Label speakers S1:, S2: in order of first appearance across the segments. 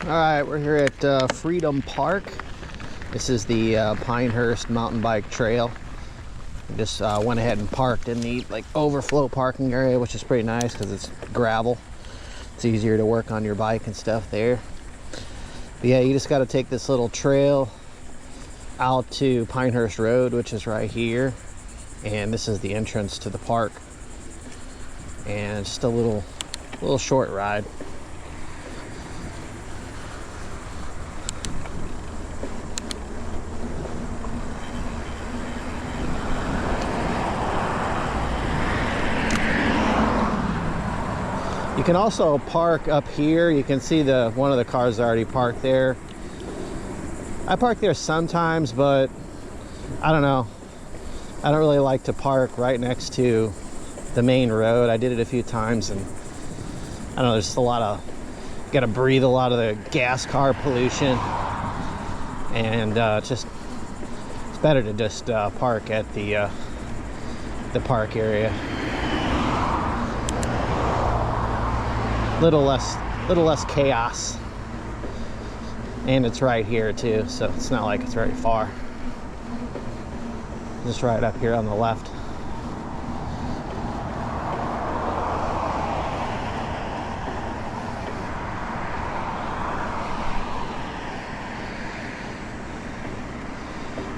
S1: All right, we're here at Frredom Park. This is the Pinehurst mountain bike trail. Just went ahead and parked in the overflow parking area, which is pretty nice because it's gravel. It's easier to work on your bike and stuff there. But yeah, you just got to take this little trail out to Pinehurst Road, which is right here, and this is the entrance to the park. And it's just a little short ride. You can also park up here. You can see one of the cars already parked there. I park there sometimes, but I don't know. I don't really like to park right next to the main road. I did it a few times, and I don't know, there's just got to breathe a lot of the gas car pollution, and it's better to just park at the park area. Little less chaos, and it's right here too, so it's not like it's very far. Just right up here on the left.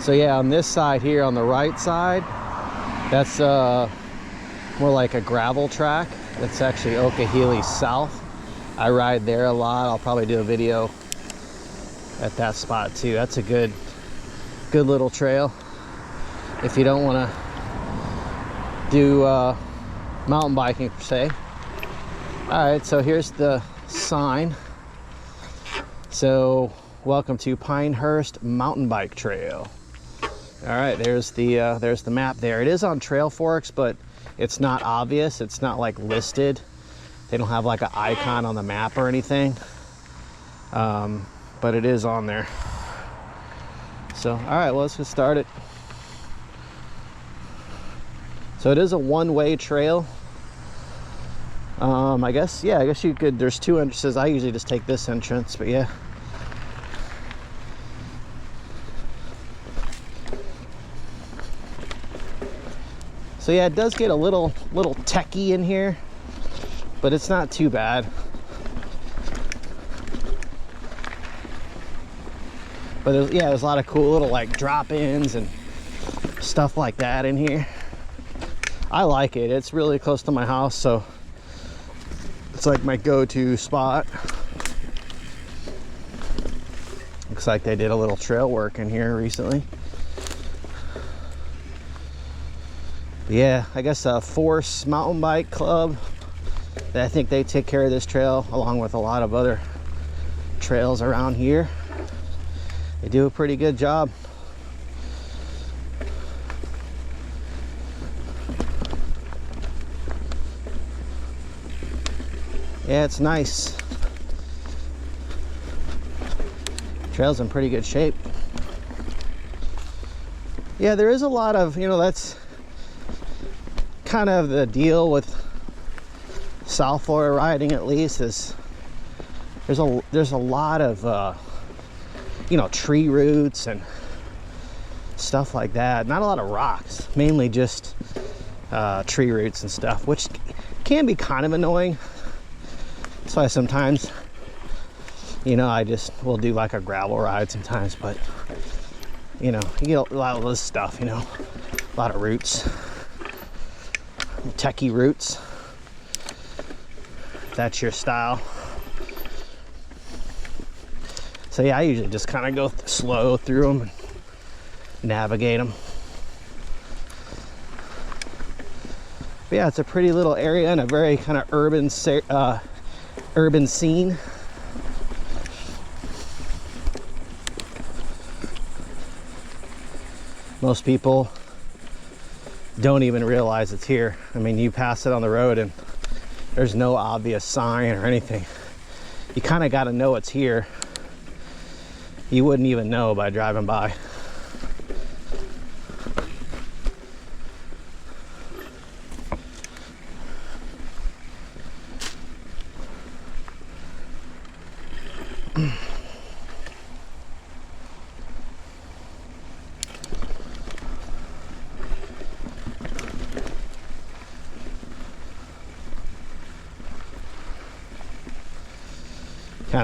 S1: So yeah, on this side here, on the right side, that's more like a gravel track. That's actually Okehele South. I ride there a lot. I'll probably do a video at that spot too. That's a good little trail if you don't want to do mountain biking per se. All right, so here's the sign. So welcome to Pinehurst Mountain Bike Trail. All right, there's the map there. It is on Trail Forks, but it's not obvious. It's not like listed. They don't have like an icon on the map or anything, but it is on there. So all right, well, let's get started. So it is a one-way trail. I guess you could, there's two entrances. I usually just take this entrance, but yeah. So yeah, it does get a little techie in here, but it's not too bad. But there's a lot of cool little like drop-ins and stuff like that in here. I like it. It's really close to my house, so it's like my go-to spot. Looks like they did a little trail work in here recently. Yeah, I guess Force Mountain Bike Club, I think they take care of this trail along with a lot of other trails around here. They do a pretty good job. Yeah, it's nice. Trail's in pretty good shape. Yeah, there is a lot of, that's kind of the deal with South Florida riding, at least, is there's a lot of tree roots and stuff like that. Not a lot of rocks, mainly just tree roots and stuff, which can be kind of annoying. That's why sometimes I just will do like a gravel ride sometimes, but you get a lot of this stuff, a lot of roots, techie roots, if that's your style. So yeah, I usually just kind of go slow through them and navigate them. But yeah, it's a pretty little area and a very kind of urban scene. Most people don't even realize it's here. I mean, you pass it on the road and there's no obvious sign or anything. You kind of got to know it's here. You wouldn't even know by driving by. Kind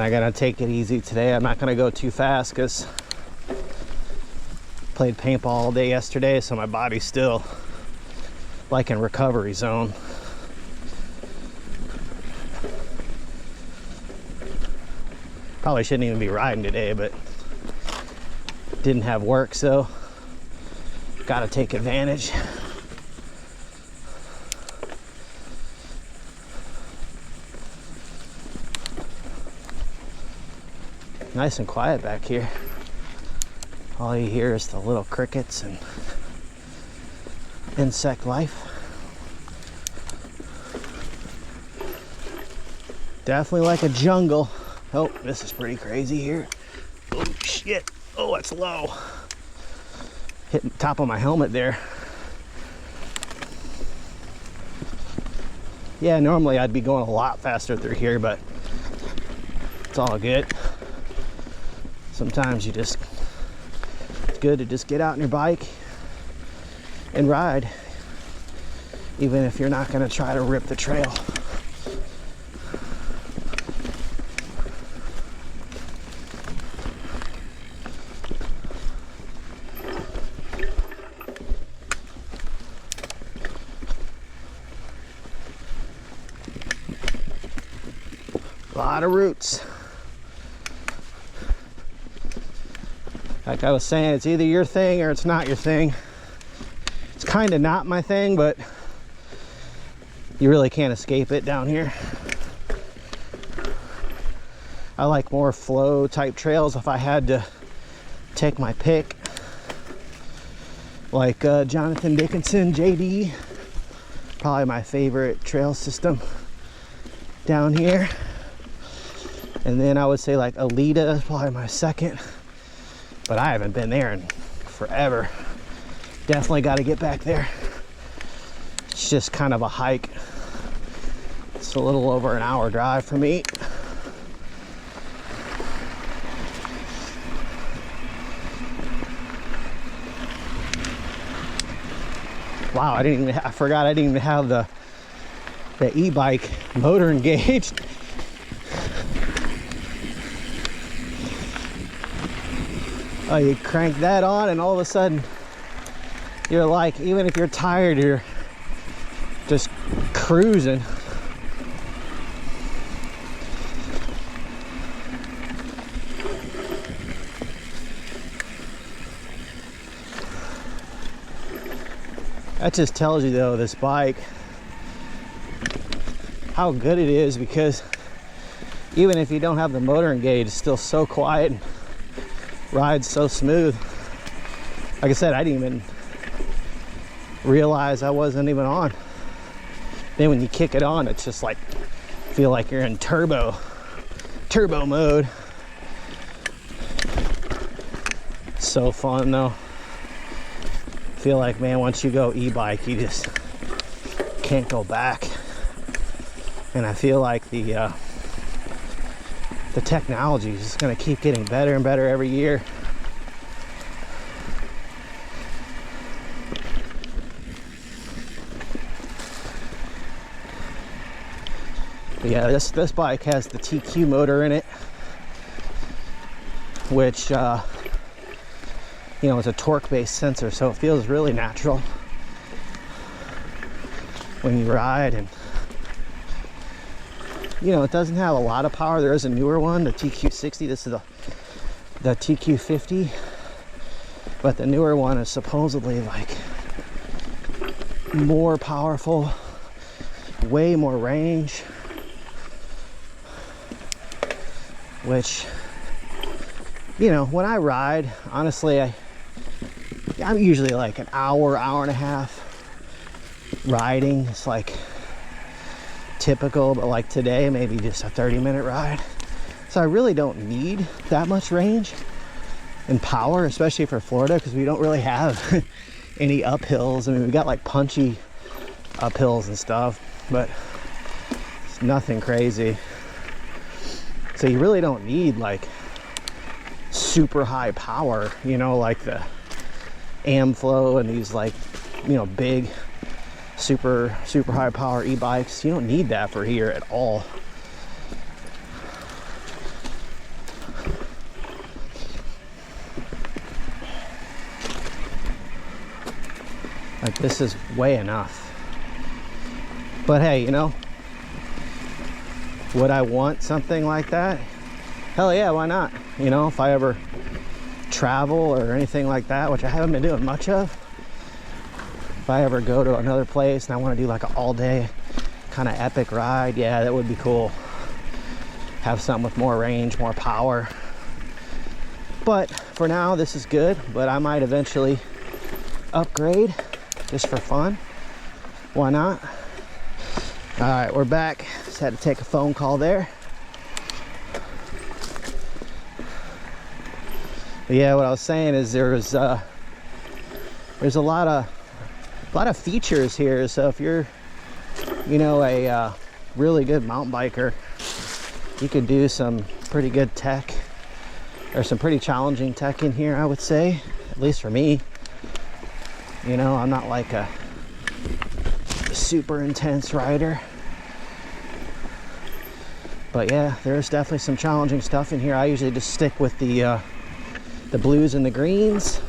S1: of gonna take it easy today. I'm not gonna go too fast because played paintball all day yesterday, so my body's still like in recovery zone. Probably shouldn't even be riding today, but didn't have work, so gotta take advantage. Nice and quiet back here. All you hear is the little crickets and insect life. Definitely like a jungle. Oh, this is pretty crazy here. Oh shit. Oh, it's low. Hitting the top of my helmet there. Yeah, normally I'd be going a lot faster through here, but it's all good. Sometimes it's good to just get out on your bike and ride, even if you're not going to try to rip the trail. A lot of roots. Like I was saying, it's either your thing or it's not your thing. It's kind of not my thing, but you really can't escape it down here. I like more flow type trails if I had to take my pick. Like Jonathan Dickinson, JD, probably my favorite trail system down here. And then I would say like Alita is probably my second. But I haven't been there in forever. Definitely got to get back there. It's just kind of a hike. It's a little over an hour drive for me. Wow, I forgot I didn't even have the e-bike motor engaged. Oh, you crank that on and all of a sudden you're like, even if you're tired, you're just cruising. That just tells you though, this bike, how good it is, because even if you don't have the motor engaged, it's still so quiet. Rides so smooth. Like I said, I didn't even realize I wasn't even on. Then when you kick it on, it's just like, feel like you're in turbo mode. So fun though. Feel like, man, once you go e-bike, you just can't go back. And I feel like the technology is just going to keep getting better and better every year. But yeah, this bike has the TQ motor in it, which you know, it's a torque-based sensor, so it feels really natural when you ride. And you know, it doesn't have a lot of power. There is a newer one, the TQ60. This is the TQ50, but the newer one is supposedly like more powerful, way more range, which, you know, when I ride, honestly, I'm usually like an hour and a half riding. It's like typical, but like today, maybe just a 30-minute ride. So I really don't need that much range and power, especially for Florida, because we don't really have any uphills. I mean, we got like punchy uphills and stuff, but it's nothing crazy. So you really don't need like super high power, you know, like the Amflow and these like, you know, big super high power e-bikes. You don't need that for here at all. Like, this is way enough. But hey, you know, would I want something like that? Hell yeah, why not? You know, if I ever travel or anything like that, which I haven't been doing much of, if I ever go to another place and I want to do like an all-day kind of epic ride, yeah, that would be cool. Have something with more range, more power. But for now, this is good, but I might eventually upgrade just for fun. Why not? All right, we're back. Just had to take a phone call there. But yeah, what I was saying is there's a lot of features here. So if you're, you know, a really good mountain biker, you could do some pretty good tech, or some pretty challenging tech in here, I would say, at least for me. You know, I'm not like a super intense rider, but yeah, there's definitely some challenging stuff in here. I usually just stick with the blues and the greens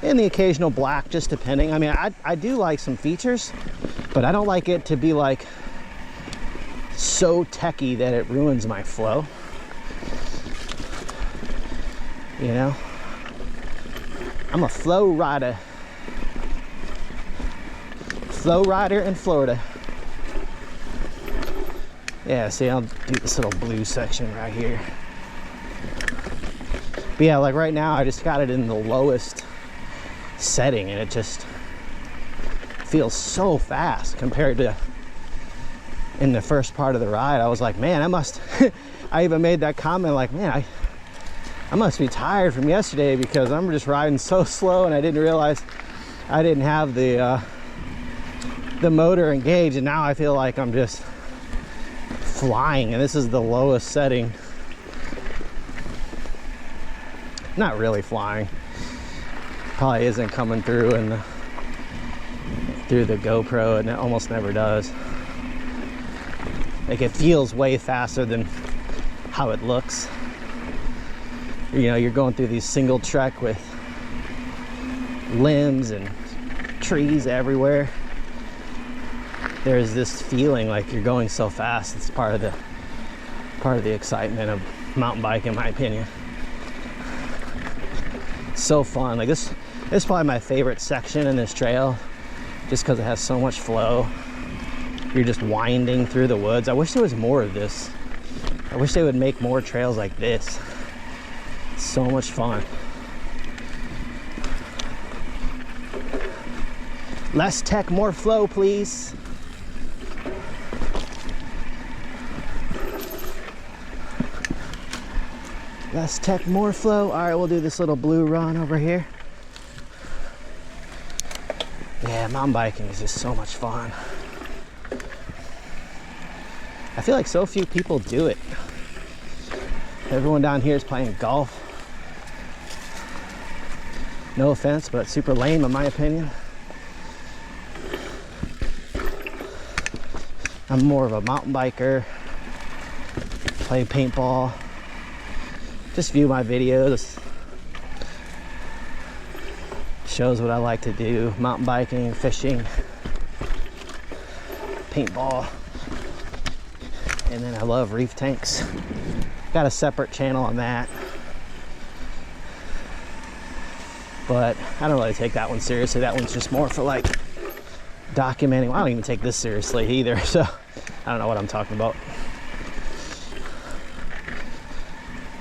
S1: and the occasional black, just depending. I mean, I do like some features, but I don't like it to be like so techy that it ruins my flow. You know, I'm a flow rider in Florida. Yeah, see, I'll do this little blue section right here. But yeah, like right now, I just got it in the lowest setting, and it just feels so fast compared to in the first part of the ride. I was like, man, I must, I even made that comment like, man, I must be tired from yesterday because I'm just riding so slow, and I didn't realize I didn't have the motor engaged, and now I feel like I'm just flying, and this is the lowest setting. Not really flying, probably isn't coming through through the GoPro, and it almost never does. Like, it feels way faster than how it looks. You know, you're going through these single trek with limbs and trees everywhere. There's this feeling like you're going so fast. It's part of the excitement of mountain bike, in my opinion. So fun. Like, this is probably my favorite section in this trail, just because it has so much flow. You're just winding through the woods. I wish there was more of this. I wish they would make more trails like this. It's so much fun. Less tech, more flow, please. Less tech, more flow. All right, we'll do this little blue run over here. Yeah, mountain biking is just so much fun. I feel like so few people do it. Everyone down here is playing golf. No offense, but it's super lame in my opinion. I'm more of a mountain biker. Play paintball. Just view my videos. Shows what I like to do. Mountain biking, fishing, paintball. And then I love reef tanks. Got a separate channel on that. But I don't really take that one seriously. That one's just more for like documenting. Well, I don't even take this seriously either, so I don't know what I'm talking about.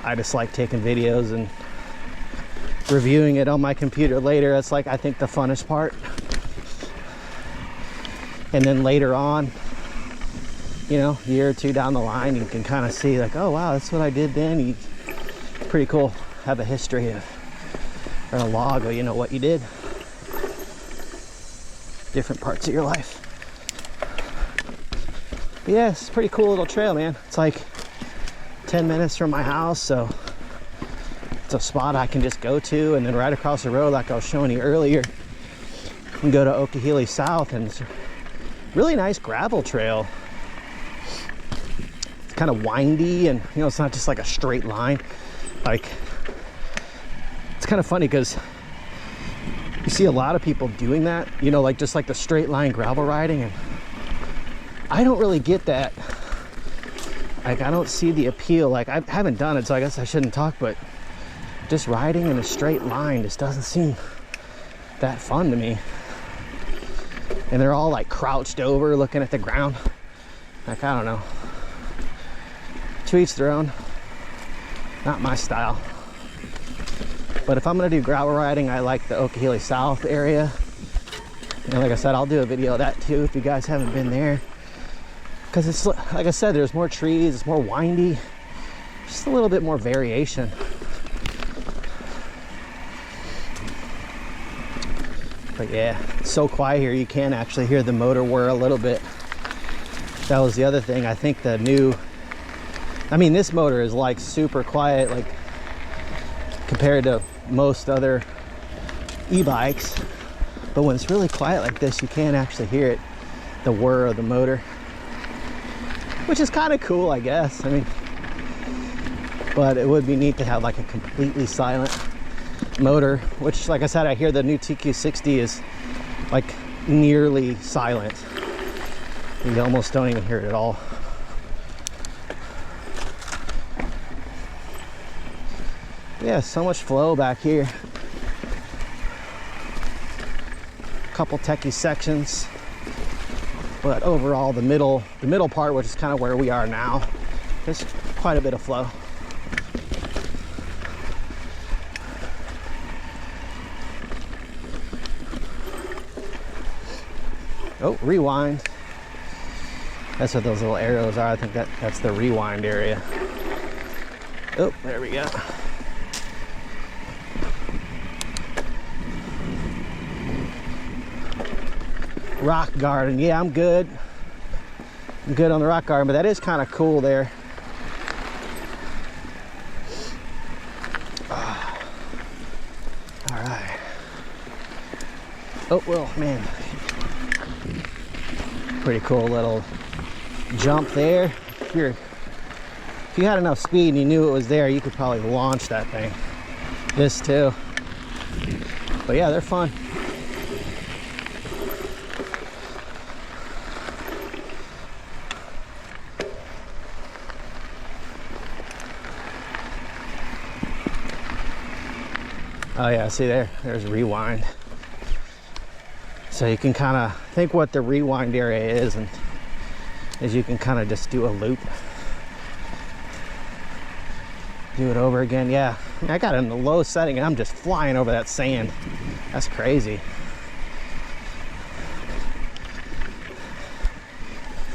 S1: I just like taking videos and reviewing it on my computer later. That's like, I think, the funnest part. And then later on, you know, a year or two down the line, you can kind of see like, oh wow, that's what I did then. Pretty cool. Have a history of, or a log of, you know, what you did. Different parts of your life. But yeah, it's a pretty cool little trail, man. It's like 10 minutes from my house, so it's a spot I can just go to. And then right across the road, like I was showing you earlier, you can go to Okehilly South, and it's a really nice gravel trail. It's kind of windy, and you know, it's not just like a straight line. Like, it's kind of funny because you see a lot of people doing that, you know, like just like the straight line gravel riding, and I don't really get that. Like, I don't see the appeal. Like, I haven't done it, so I guess I shouldn't talk, but just riding in a straight line just doesn't seem that fun to me. And they're all like crouched over looking at the ground. Like, I don't know. To each their own. Not my style. But if I'm gonna do gravel riding, I like the Okehilly South area. And like I said, I'll do a video of that too if you guys haven't been there. Because it's, like I said, there's more trees, it's more windy, just a little bit more variation. But yeah, it's so quiet here, you can actually hear the motor whir a little bit. That was the other thing. I think the new, I mean, this motor is like super quiet, like compared to most other e-bikes. But when it's really quiet like this, you can actually hear it, the whir of the motor. Which is kind of cool, I guess. I mean, but it would be neat to have like a completely silent motor, which, like I said, I hear the new TQ60 is like nearly silent. You almost don't even hear it at all. Yeah, so much flow back here. Couple techie sections. But overall, the middle part, which is kind of where we are now, there's quite a bit of flow. Oh, rewind. That's what those little arrows are. I think that's the rewind area. Oh, there we go. Rock garden. Yeah, I'm good. I'm good on the rock garden, but that is kind of cool there. All right. Oh, well, man. Pretty cool little jump there. If you had enough speed and you knew it was there, you could probably launch that thing. This too. But yeah, they're fun. Oh yeah, see there's rewind. So you can kind of think what the rewind area is, and is you can kind of just do a loop. Do it over again. Yeah, I got it in the low setting and I'm just flying over that sand. That's crazy.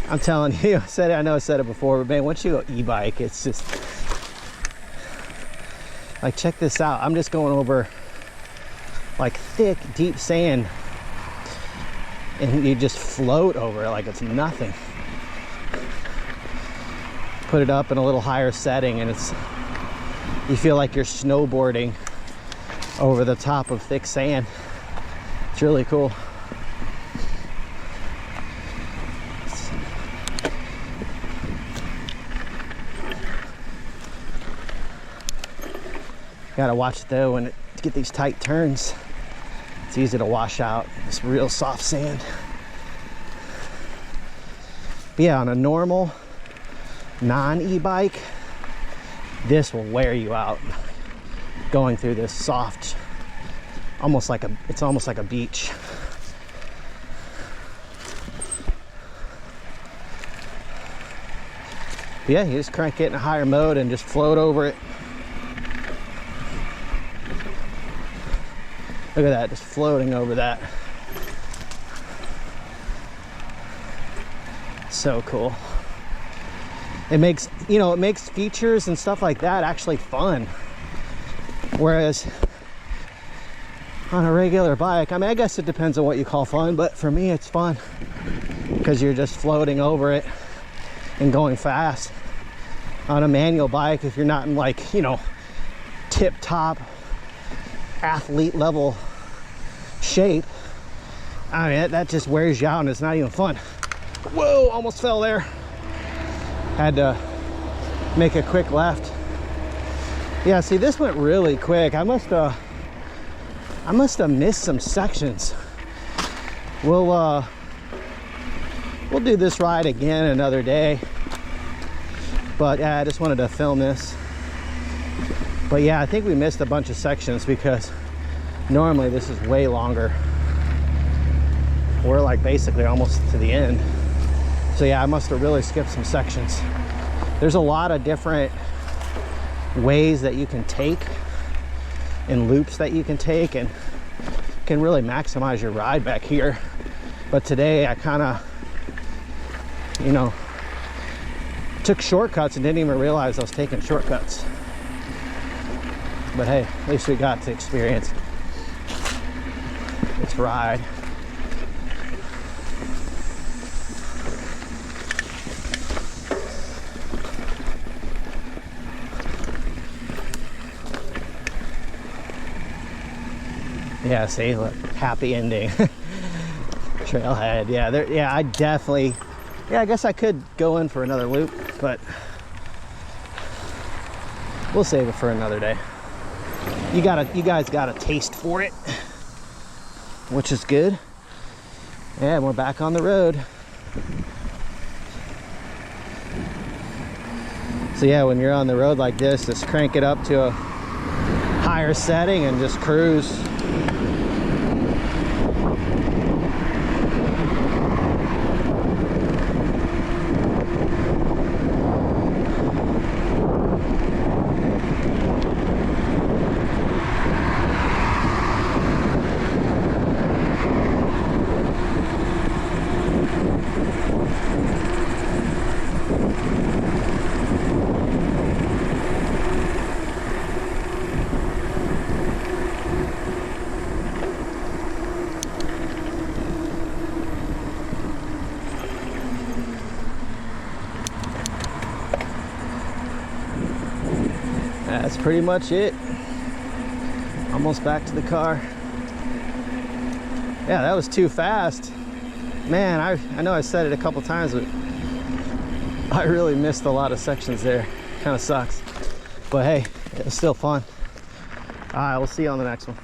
S1: I'm telling you, I know I said it before, but man, once you go e-bike, it's just like, check this out. I'm just going over like thick, deep sand, and you just float over it like it's nothing. Put it up in a little higher setting, and you feel like you're snowboarding over the top of thick sand. It's really cool. Gotta watch it though, when to get these tight turns. It's easy to wash out this real soft sand. But yeah, on a normal non-e-bike, this will wear you out. Going through this soft, it's almost like a beach. But yeah, you just crank it in a higher mode and just float over it. Look at that, just floating over that. So cool. It makes, it makes features and stuff like that actually fun. Whereas on a regular bike, I mean, I guess it depends on what you call fun, but for me it's fun because you're just floating over it and going fast. on a manual bike, if you're not in like, you know, tip top athlete level shape, I mean, that just wears you out and it's not even fun. Whoa, almost fell there. Had to make a quick left. Yeah, see, this went really quick. I must have missed some sections. We'll do this ride again another day. But yeah, I just wanted to film this. But yeah, I think we missed a bunch of sections because normally this is way longer. We're like basically almost to the end. So yeah, I must have really skipped some sections. There's a lot of different ways that you can take and loops that you can take and can really maximize your ride back here. But today I kind of, you know, took shortcuts and didn't even realize I was taking shortcuts. But hey, at least we got to experience this ride. Yeah, see, look, happy ending. Trailhead, yeah, there, yeah, I definitely, yeah, I guess I could go in for another loop, but we'll save it for another day. You guys got a taste for it, which is good. And we're back on the road. So yeah, when you're on the road like this, just crank it up to a higher setting and just cruise. That's pretty much it. Almost back to the car. Yeah, that was too fast. Man, I know I said it a couple times, but I really missed a lot of sections there. Kind of sucks. But hey, it was still fun. All right, we'll see you on the next one.